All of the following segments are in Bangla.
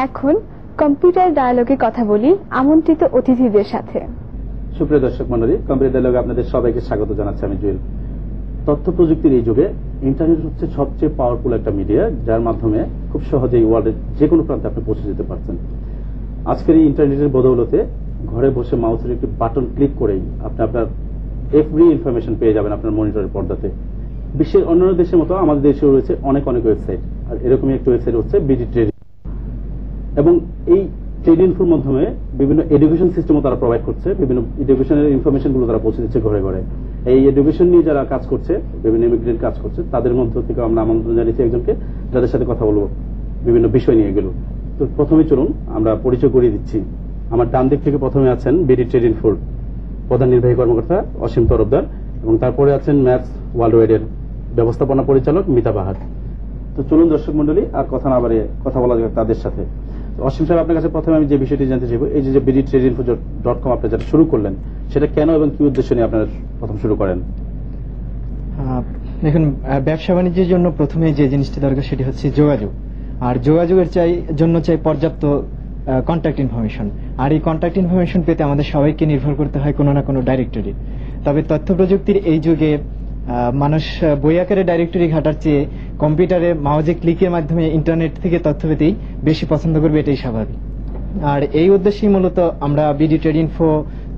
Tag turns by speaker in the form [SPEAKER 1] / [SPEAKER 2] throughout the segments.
[SPEAKER 1] এখন কম্পিউটার ডায়ালগে কথা বলি আমন্ত্রিত অতিথিদের সাথে।
[SPEAKER 2] সুপ্রিয় দর্শক মণ্ডলী, কম্পিউটার ডায়ালগে আপনাদের সবাইকে স্বাগত জানাচ্ছি আমি জুয়েল। তথ্য প্রযুক্তির এই যুগে ইন্টারনেট হচ্ছে সবচেয়ে পাওয়ারফুল একটা মিডিয়া, যার মাধ্যমে খুব সহজেই ওয়ার্ল্ডের যে কোনো প্রান্তে আপনি পৌঁছে যেতে পারছেন। আজকের এই ইন্টারনেটের বদৌলতে ঘরে বসে মাউসের একটি বাটন ক্লিক করেই আপনি আপনার এভরি ইনফরমেশন পেয়ে যাবেন আপনার মনিটরের পর্দাতে। বিশ্বের অন্যান্য দেশের মতো আমাদের দেশেও রয়েছে অনেক ওয়েবসাইট, আর এরকমই একটা ওয়েবসাইট হচ্ছে বিডি ট্রেডিং। এবং এই ট্রেড ইনফোর মাধ্যমে বিভিন্ন এডুকেশন সিস্টেমও তারা প্রোভাইড করছে, বিভিন্ন এডুকেশনের ইনফরমেশন গুলো তারা পৌঁছে দিচ্ছে ঘরে ঘরে। এই এডুকেশন নিয়ে যারা কাজ করছে, বিভিন্ন ইমিগ্রেন্ট কাজ করছে, তাদের মধ্য থেকে আমরা আমন্ত্রণ জানিয়েছি একজনকে, যাদের সাথে কথা বলবো বিভিন্ন বিষয় নিয়ে এগুলো। তো প্রথমে চলুন আমরা পরিচয় করিয়ে দিচ্ছি। আমার ডান দিক থেকে প্রথমে আছেন বিডি ট্রেড ইনফোর প্রধান নির্বাহী কর্মকর্তা অসীম তরফদার, এবং তারপরে আছেন ম্যাপস ওয়ার্ল্ড ওয়াইডের ব্যবস্থাপনা পরিচালক মিতা বাহার। তো চলুন দর্শক মন্ডলী, আর কথা না বাড়িয়ে কথা বলা যাক তাদের সাথে। অসীম সাহেব, আপনার কাছে প্রথমে আমি যে বিষয়টি জানতে চাইব, এই যে বিডি ট্রেড ইনফো .com আপনি যেটা শুরু করলেন, সেটা কেন এবং কি উদ্দেশ্য নিয়ে আপনারা প্রথম শুরু করেন?
[SPEAKER 3] দেখুন, ব্যবসা বাণিজ্যের জন্য প্রথমে যে জিনিসটি দরকার সেটি হচ্ছে যোগাযোগ, আর যোগাযোগের জন্য চাই পর্যাপ্ত কন্ট্যাক্ট ইনফরমেশন। আর এই কন্ট্যাক্ট ইনফরমেশন পেতে আমাদের সবাইকে নির্ভর করতে হয় কোনো না কোনো ডাইরেক্টরি। তবে তথ্য প্রযুক্তির এই যুগে মানুষ বই আকারে ডাইরেক্টরি ঘাটার চেয়ে কম্পিউটারে মাউজে ক্লিকের মাধ্যমে ইন্টারনেট থেকে তথ্য পেতেই বেশি পছন্দ করবে, এটাই স্বাভাবিক। আর এই উদ্দেশ্যেই মূলত আমরা বিডি ট্রেড ইনফো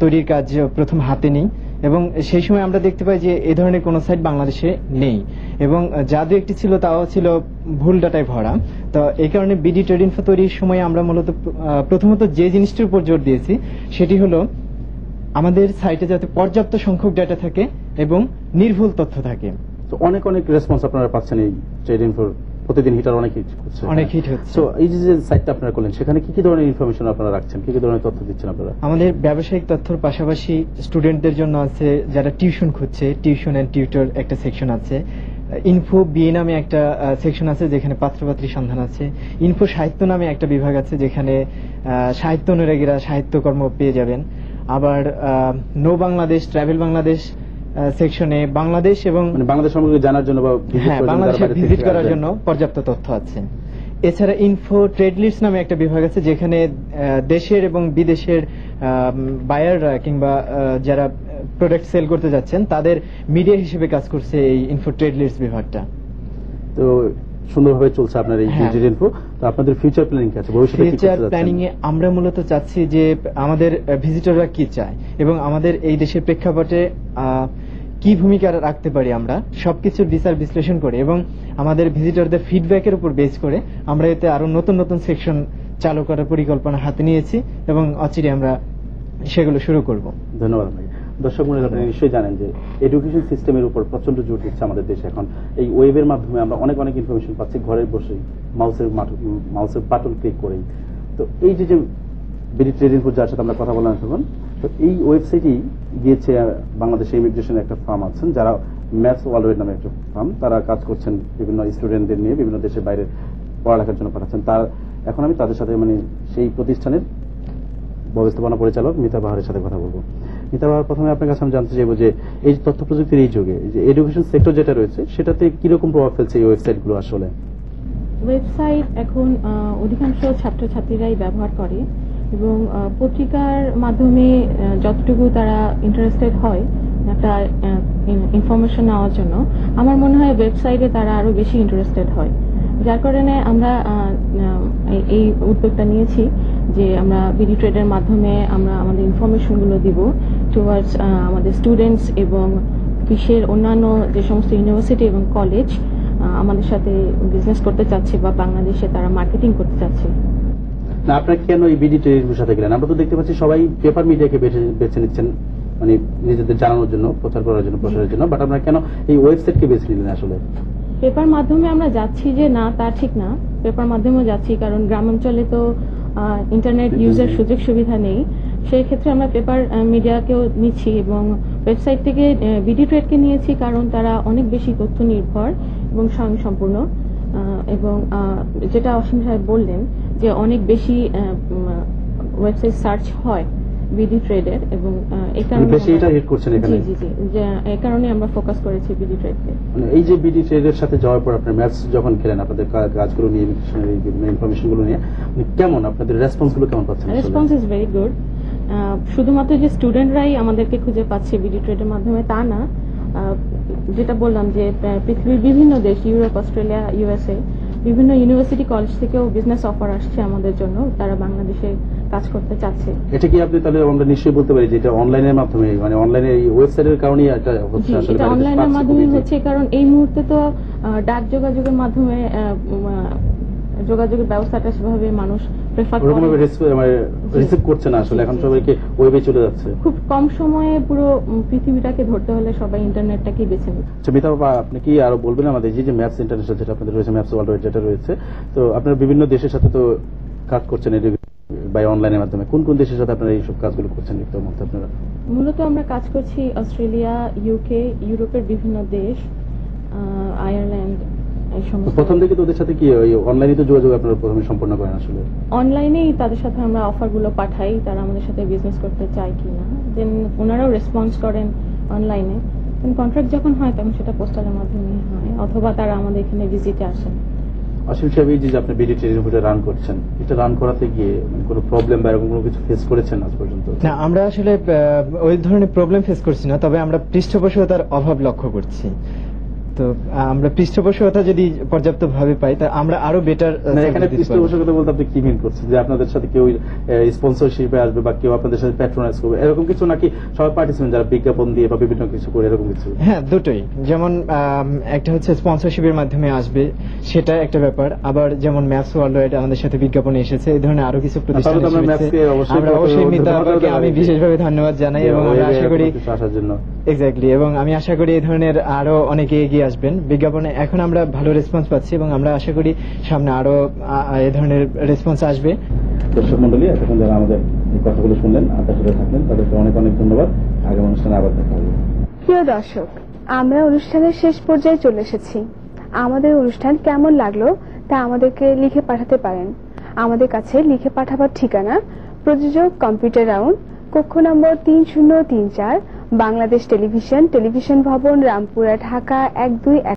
[SPEAKER 3] তৈরির কাজ প্রথম হাতে নিই, এবং সেই সময় আমরা দেখতে পাই যে এই ধরনের কোনো সাইট বাংলাদেশে নেই, এবং যা দু একটি ছিল তাও ছিল ভুল ডাটায় ভরা। তো এই কারণে বিডি ট্রেড ইনফো তৈরির সময় আমরা মূলত প্রথমত যে জিনিসটির উপর জোর দিয়েছি সেটি হলো আমাদের সাইটে যাতে পর্যাপ্ত সংখ্যক ডাটা থাকে এবং নির্ভুল তথ্য থাকে।
[SPEAKER 2] তো অনেক রেসপন্স আপনারা পাচ্ছেন এই ট্রেড ইনফোর, প্রতিদিন হিটার অনেক হিট হচ্ছে। তো এই যে সাইটটা আপনারা করলেন, সেখানে কি ধরনের ইনফরমেশন আপনারা রাখছেন, কি ধরনের তথ্য দিচ্ছেন আপনারা?
[SPEAKER 3] আমাদের ব্যবসায়িক তথ্যের পাশাপাশি স্টুডেন্টদের জন্য আছে, যারা টিউশন খুঁজছে, টিউশন এন্ড টিউটর একটা সেকশন আছে। ইনফো বিএ নামে একটা সেকশন আছে যেখানে পাত্রপাত্রী সন্ধান আছে। ইনফো সাহিত্য নামে একটা বিভাগ আছে যেখানে সাহিত্য অনুরাগীরা সাহিত্যকর্ম পেয়ে যাবেন। আবার নো বাংলাদেশ, ট্রাভেল বাংলাদেশ সেকশনে বাংলাদেশ এবং
[SPEAKER 2] বাংলাদেশ সম্পর্কে জানার জন্য বা
[SPEAKER 3] বাংলাদেশে ভিজিট করার জন্য পর্যাপ্ত তথ্য আছে। এছাড়া ইনফো ট্রেড লিস্ট নামে একটা বিভাগ আছে যেখানে দেশের এবং বিদেশের বায়াররা কিংবা যারা প্রোডাক্ট সেল করতে যাচ্ছেন তাদের মিডিয়া হিসেবে কাজ করছে এই ইনফো ট্রেড লিস্ট বিভাগটা।
[SPEAKER 2] তো সুন্দরভাবে চলছে আপনার এই ট্রেড ইনফো। তো আপনাদের ফিউচার প্ল্যানিং কি আছে, ভবিষ্যতে কি করতে যাচ্ছেন?
[SPEAKER 3] ফিউচার প্ল্যানিং এ আমরা মূলত চাচ্ছি যে আমাদের ভিজিটররা কি চায় এবং আমাদের এই দেশের প্রেক্ষাপটে কি ভূমিকা রাখতে পারি, আমরা সবকিছুর বিচার বিশ্লেষণ করে এবং আমাদের ভিজিটরদের ফিডব্যাকের উপর বেস করে আমরা এতে আরো নতুন সেকশন চালু করার পরিকল্পনা হাতে নিয়েছি এবং অচিরে আমরা সেগুলো শুরু করব।
[SPEAKER 2] ধন্যবাদ ভাই। দর্শক মণ্ডলী, আপনি নিশ্চয়ই জানেন যে এডুকেশন সিস্টেমের উপর প্রচন্ড জোর দিচ্ছে আমাদের দেশে এখন। এই ওয়েবের মাধ্যমে আমরা অনেক ইনফরমেশন পাচ্ছি ঘরে বসেই, মাউসের বাটন ক্লিক করেই। তো এই যে বিডি ট্রেড ইনফো যার সাথে আমরা কথা বললাম এখন, তো এই ওয়েবসাইটই গিয়েছে বাংলাদেশে ইমিগ্রেশনের একটা ফার্ম আছেন, যারা ম্যাপস ওয়ার্ল্ড ওয়াইড নামে একটা ফার্ম, তারা কাজ করছেন বিভিন্ন স্টুডেন্টদের নিয়ে বিভিন্ন দেশের বাইরে পড়ালেখার জন্য পাঠাচ্ছেন। এখন আমি তাদের সাথে সেই প্রতিষ্ঠানের ব্যবস্থাপনা পরিচালক মিতা বাহারের সাথে কথা বলবো। মিতা বাহার, প্রথমে আপনার কাছে আমি জানতে চাইবো যে এই তথ্য প্রযুক্তির এই যুগে যে এডুকেশন সেক্টর যেটা রয়েছে সেটাতে কিরকম প্রভাব ফেলছে এই ওয়েবসাইটগুলো? আসলে
[SPEAKER 4] ওয়েবসাইট এখন অধিকাংশ ছাত্রছাত্রীরাই ব্যবহার করে এবং পত্রিকার মাধ্যমে যতটুকু তারা ইন্টারেস্টেড হয় একটা ইনফরমেশন নেওয়ার জন্য, আমার মনে হয় ওয়েবসাইটে তারা আরো বেশি ইন্টারেস্টেড হয়। যার কারণে আমরা এই উদ্যোগটা নিয়েছি যে আমরা বিডি ট্রেডের মাধ্যমে আমরা আমাদের ইনফরমেশনগুলো দিব টুয়ার্ডস আমাদের স্টুডেন্টস এবং বিশ্বের অন্যান্য যে সমস্ত ইউনিভার্সিটি এবং কলেজ আমাদের সাথে বিজনেস করতে চাচ্ছে বা বাংলাদেশে তারা মার্কেটিং করতে চাচ্ছে।
[SPEAKER 2] না, আপনারা কেন এই বিডি ট্রেডের সাথে গেলেন? আমরা তো দেখতে পাচ্ছি সবাই পেপার মিডিয়াকে বেছে নিচ্ছেন, নিজেদের জানানোর জন্য, প্রচার করার জন্য, প্রসারের জন্য, বাট আপনারা কেন এই ওয়েবসাইটকে বেছে নিলেন? আসলে
[SPEAKER 4] পেপার মাধ্যমে আমরা যাচ্ছি যে না, তা ঠিক না। পেপার মাধ্যমেও যাচ্ছি কারণ গ্রামাঞ্চলে তো ইন্টারনেট ইউজের সুযোগ সুবিধা নেই, সেই ক্ষেত্রে আমরা পেপার মিডিয়াকেও নিচ্ছি এবং ওয়েবসাইট থেকে বিডি ট্রেডকে নিয়েছি কারণ তারা অনেক বেশি তথ্য নির্ভর এবং স্বয়ংসম্পূর্ণ, এবং যেটা অসীম সাহেব বললেন যে অনেক বেশি ওয়েবসাইট সার্চ হয় বিডি ট্রেডের, এবং এই
[SPEAKER 2] মানে
[SPEAKER 4] কারণে
[SPEAKER 2] বেশি এটা হিট করছেন এখানে।
[SPEAKER 4] জি জি জি, যে এই কারণে আমরা ফোকাস করেছি বিডি ট্রেডকে।
[SPEAKER 2] মানে এই যে বিডি ট্রেডের সাথে যাওয়ার পর আপনার ম্যাথস যখন খেলেন, আপনাদের কাজগুলো নিয়ে, ইনফরমেশন গুলো নিয়ে কেমন, আপনাদের রেসপন্স গুলো কেমন পাচ্ছেন?
[SPEAKER 4] Response is very good. শুধুমাত্র যে স্টুডেন্টরাই আমাদেরকে খুঁজে পাচ্ছে বিডি ট্রেডের মাধ্যমে তা না, যেটা বললাম যে পৃথিবীর বিভিন্ন দেশ, ইউরোপ, অস্ট্রেলিয়া, ইউএসএ, বিভিন্ন ইউনিভার্সিটি, কলেজ থেকেও বিজনেস অফার আসছে আমাদের জন্য, তারা বাংলাদেশে কাজ করতে চাচ্ছে।
[SPEAKER 2] এটা কি আপনি তাহলে আমরা নিশ্চয়ই বলতে পারি যে এটা অনলাইনের মাধ্যমে, মানে অনলাইনে ওয়েবসাইটের কারণেই এটা হচ্ছে? আসলে
[SPEAKER 4] এটা অনলাইনের মাধ্যমে হচ্ছে, কারণ এই মুহূর্তে তো ডাক যোগাযোগের মাধ্যমে যোগাযোগের ব্যবস্থাটা সেভাবে মানুষ প্রেফার করে,
[SPEAKER 2] রিসিভ করছে না আসলে, এখন সবাইকে ওয়েবে চলে যাচ্ছে।
[SPEAKER 4] খুব কম সময়ে পুরো পৃথিবীটাকে ধরতে হলে সবাই ইন্টারনেটটাকেই বেছে নিচ্ছে।
[SPEAKER 2] আচ্ছা মিতা বাবা, আপনি কি আরো বলবেন আমাদের যে ম্যাপস ইন্টারন্যাশনাল যেটা আপনাদের রয়েছে, ম্যাপস ওয়ার্ল্ড যেটা রয়েছে, তো আপনারা বিভিন্ন দেশের সাথে তো কাজ করছেন বাই অনলাইনের মাধ্যমে, কোন কোন দেশের সাথে আপনারা এইসব কাজগুলো করছেন এর মধ্যে? আপনারা
[SPEAKER 4] মূলত আমরা কাজ করছি অস্ট্রেলিয়া, ইউকে, ইউরোপের বিভিন্ন দেশ, আয়ারল্যান্ড, এই সমস্ত।
[SPEAKER 2] প্রথম থেকে তো ওদের সাথে কি ওই অনলাইনে তো যোগাযোগ আপনারা প্রথমে সম্পন্ন করেন? আসলে
[SPEAKER 4] অনলাইনেই তাদের সাথে আমরা অফারগুলো পাঠাই, তারা আমাদের সাথে বিজনেস করতে চায় কিনা, দেন ওনারাও রেসপন্স করেন অনলাইনে। কন্ট্রাক্ট যখন হয় তখন সেটা পোস্টালের মাধ্যমে হয়, অথবা তারা আমাদের এখানে ভিজিটে আসেন।
[SPEAKER 2] অসীম সাহেব, এই যে আপনি বিডি ট্রেডের উপরে রান করছেন, এটা রান করাতে গিয়ে কোনো প্রবলেম বা এরকম কোনো কিছু ফেস করেছেন আজ পর্যন্ত?
[SPEAKER 3] না, আমরা আসলে ওই ধরনের প্রবলেম ফেস করছি না, তবে আমরা পৃষ্ঠপোষকতার অভাব লক্ষ্য করছি। তো আমরা পৃষ্ঠপোষকতা যদি পর্যাপ্ত ভাবে পাই তা আমরা আরো বেটার।
[SPEAKER 2] এখানে পৃষ্ঠপোষকতা বলতে আপনি কি মিন করছেন? যে আপনাদের সাথে কেউ স্পন্সরশিপে আসবে বা কেউ আপনাদের সাথে প্যাট্রোনাইজ করবে এরকম কিছু, নাকি সবাই পার্টিসিপেন্ট যারা বিজ্ঞাপন দিয়ে বা বিভিন্ন কিছু করে এরকম কিছু?
[SPEAKER 3] হ্যাঁ, দুটোই। যেমন একটা হচ্ছে স্পন্সরশিপের মাধ্যমে আসবে, সেটা একটা ব্যাপার। আবার যেমন ম্যাপস ওয়ার্ল্ড আমাদের সাথে বিজ্ঞাপনে এসেছে, এই ধরনের আরো কিছু প্রতিষ্ঠান আমরা অবশ্যই মিতা বাবাকে আমি বিশেষভাবে ধন্যবাদ জানাই, এবং আমরা আশা করি
[SPEAKER 2] আসার জন্য।
[SPEAKER 3] এক্স্যাক্টলি, এবং আমি আশা করি এই ধরনের আরো অনেকে এগিয়ে আসবেন বিজ্ঞাপনে। এখন আমরা ভালো রেসপন্স পাচ্ছি এবং আমরা আশা করি সামনে আরো এই ধরনের রেসপন্স আসবে।
[SPEAKER 2] দর্শক মন্ডলী, এখন যারা আমাদের এই কথাগুলো শুনলেন, আপনার সাথে থাকলেন, তাদেরকে অনেক অনেক ধন্যবাদ। আগামী অনুষ্ঠানে আবার দেখা হবে।
[SPEAKER 1] প্রিয় দর্শক, আমরা অনুষ্ঠানের শেষ পর্যায়ে চলে এসেছি। আমাদের অনুষ্ঠান কেমন লাগলো তা আমাদেরকে লিখে পাঠাতে পারেন। আমাদের কাছে লিখে পাঠাবার ঠিকানা প্রযোজক কম্পিউটার রাউন্ড, কক্ষ নম্বর 3034, বাংলাদেশ টেলিভিশন, টেলিভিশন ভবন, রামপুরা, ঢাকা 12